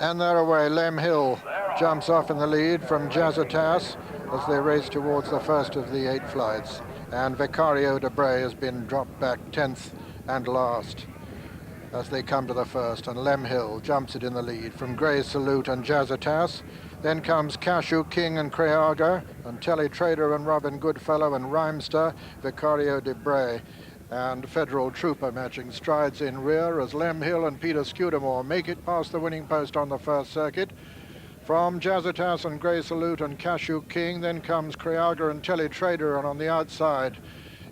And they're away. Lem Hill jumps off in the lead from Jazzatas as they race towards the first of the 8 flights. And Vicario de Bray has been dropped back 10th and last as they come to the first. And Lem Hill jumps it in the lead from Grey Salute and Jazzatas. Then comes Cashew King and Creaga, and Telly Trader and Robin Goodfellow and Rhymester, Vicario de Bray and Federal Trooper matching strides in rear as Lem Hill and Peter Scudamore make it past the winning post on the first circuit. From Jazzatas and Grey Salute and Cashew King, then comes Creaga and Telly Trader, and on the outside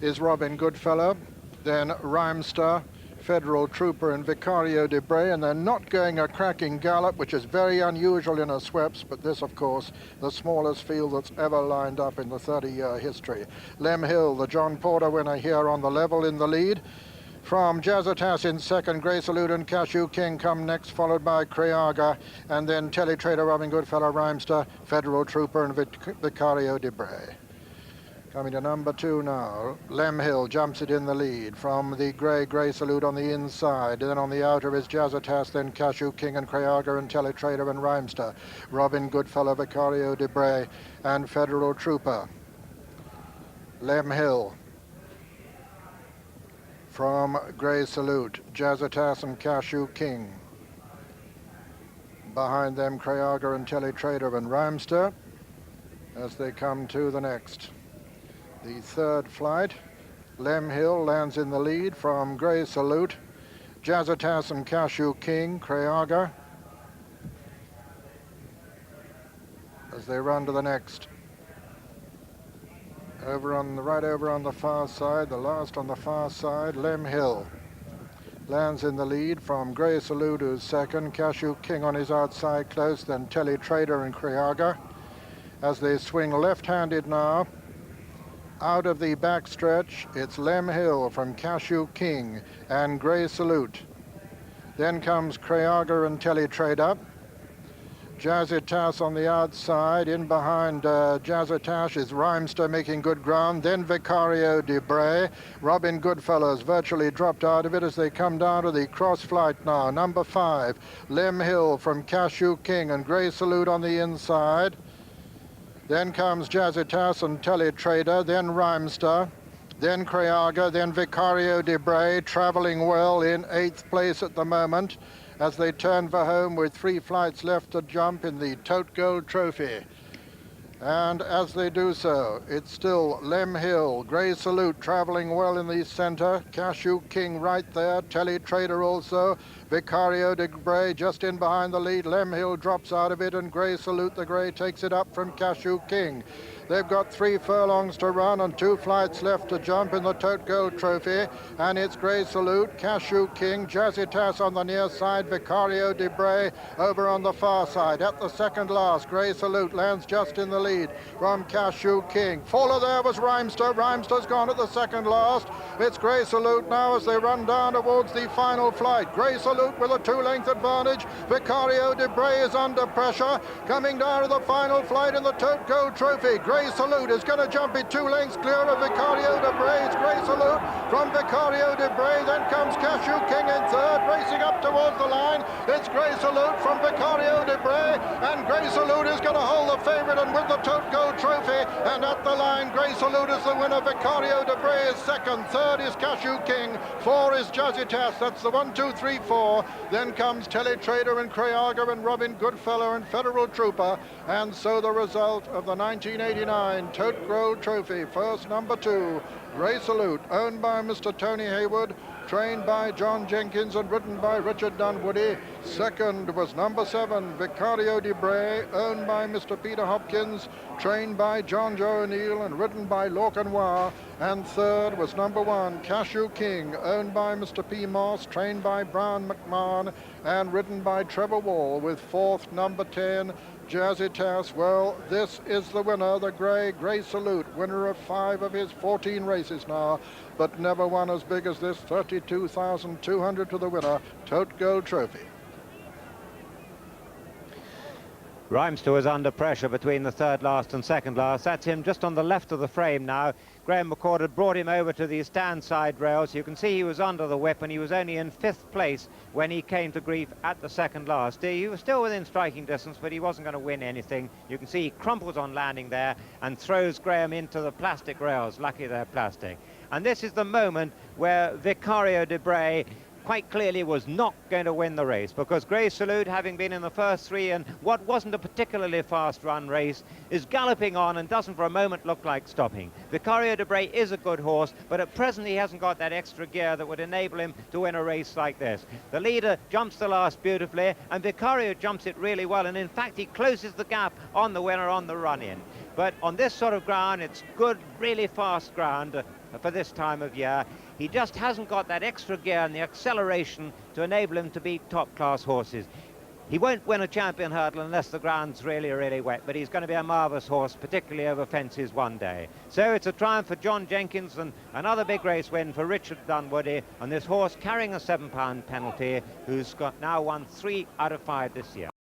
is Robin Goodfellow, then Rhymester, Federal Trooper and Vicario de Bray, and they're not going a cracking gallop, which is very unusual in a Sweps, but this, of course, the smallest field that's ever lined up in the 30-year history. Lem Hill, the John Porter winner here on the level in the lead. From Jazzatas in second, Grey Salute and Cashew King come next, followed by Creaga, and then Telly Trader, Robin Goodfellow, Rhymester, Federal Trooper and Vicario de Bray. Coming to number 2 now, Lem Hill jumps it in the lead from the Grey Salute on the inside. Then on the outer is Jazzatas, then Cashew King and Creaga and Telly Trader and Rhymester, Robin Goodfellow, Vicario de Bray and Federal Trooper. Lem Hill from Grey Salute, Jazzatas and Cashew King. Behind them Creaga and Telly Trader and Rhymester as they come to the next. The third flight, Lem Hill lands in the lead from Grey Salute, Jazzatas and Cashew King, Creaga, as they run to the next. Over on the far side, the last on the far side, Lem Hill lands in the lead from Grey Salute, who's second, Cashew King on his outside close, then Telly Trader and Creaga. As they swing left-handed now, out of the backstretch, it's Lem Hill from Cashew King and Grey Salute. Then comes Creaga and Telly Trader. Jazzatas on the outside. In behind Jazzatas is Rhymester making good ground. Then Vicario de Bray. Robin Goodfellow's virtually dropped out of it as they come down to the cross flight now. Number 5, Lem Hill from Cashew King and Grey Salute on the inside. Then comes Jazzatas and Telly Trader, then Rhymester, then Creaga, then Vicario de Bray, traveling well in 8th place at the moment as they turn for home with 3 flights left to jump in the Tote Gold Trophy. And as they do so, it's still Lem Hill, Grey Salute traveling well in the center, Cashew King right there, Telly Trader also, Vicario de Bray just in behind the lead. Lem Hill drops out of it and Grey Salute the Grey takes it up from Cashew King. They've got 3 furlongs to run and 2 flights left to jump in the Tote Gold Trophy. And it's Grey Salute, Cashew King, Jazzatas on the near side, Vicario de Bray over on the far side. At the second last, Grey Salute lands just in the lead from Cashew King. Faller there was Rhymester. Rhymester's gone at the second last. It's Grey Salute now as they run down towards the final flight. Grey Salute with a 2-length advantage. Vicario de Bray is under pressure. Coming down to the final flight in the Tote Gold Trophy. Grey Salute is going to jump it 2 lengths clear of Vicario de Bray. It's Grey Salute from Vicario de Bray. Then comes Cashew King in third, racing up towards the line. It's Grey Salute from Vicario de Bray, and Grey Salute is going to hold the favourite and win the Tote Gold Trophy. And at the line, Grey Salute is the winner. Vicario de Bray is second. Third is Cashew King. 4 is Jazzatas. That's the 1, 2, 3, 4. Then comes Telly Trader and Creaga and Robin Goodfellow and Federal Trooper. And so the result of the 1989 Tote Gold Trophy. First, number 2, Grey Salute, owned by Mr. Tony Haywood, trained by John Jenkins and ridden by Richard Dunwoody. Second was number 7, Vicario de Bray, owned by Mr. Peter Hopkins, trained by John Joe O'Neill and ridden by Lorcan. And third was number 1, Cashew King, owned by Mr. P. Moss, trained by Brian McMahon and ridden by Trevor Wall, with fourth, number 10, Jazzatas. Well, this is the winner, the Grey Salute, winner of 5 of his 14 races now, but never won as big as this. 32,200 to the winner, Tote Gold Trophy. Rhymster was under pressure between the third last and second last. That's him just on the left of the frame now. Graham McCord had brought him over to the stand side rails. You can see he was under the whip, and he was only in 5th place when he came to grief at the second last. He was still within striking distance, but he wasn't going to win anything. You can see he crumples on landing there and throws Graham into the plastic rails. Lucky they're plastic. And this is the moment where Vicario de Bray quite clearly was not going to win the race, because Grey Salute, having been in the first 3 and what wasn't a particularly fast run race, is galloping on and doesn't for a moment look like stopping. Vicario de Bray is a good horse, but at present he hasn't got that extra gear that would enable him to win a race like this. The leader jumps the last beautifully, and Vicario jumps it really well, and in fact he closes the gap on the winner on the run-in. But on this sort of ground, it's good, really fast ground for this time of year. He just hasn't got that extra gear and the acceleration to enable him to beat top-class horses. He won't win a champion hurdle unless the ground's really, really wet, but he's going to be a marvellous horse, particularly over fences one day. So it's a triumph for John Jenkins and another big race win for Richard Dunwoody, and this horse carrying a £7 penalty, who's got now won 3 out of 5 this year.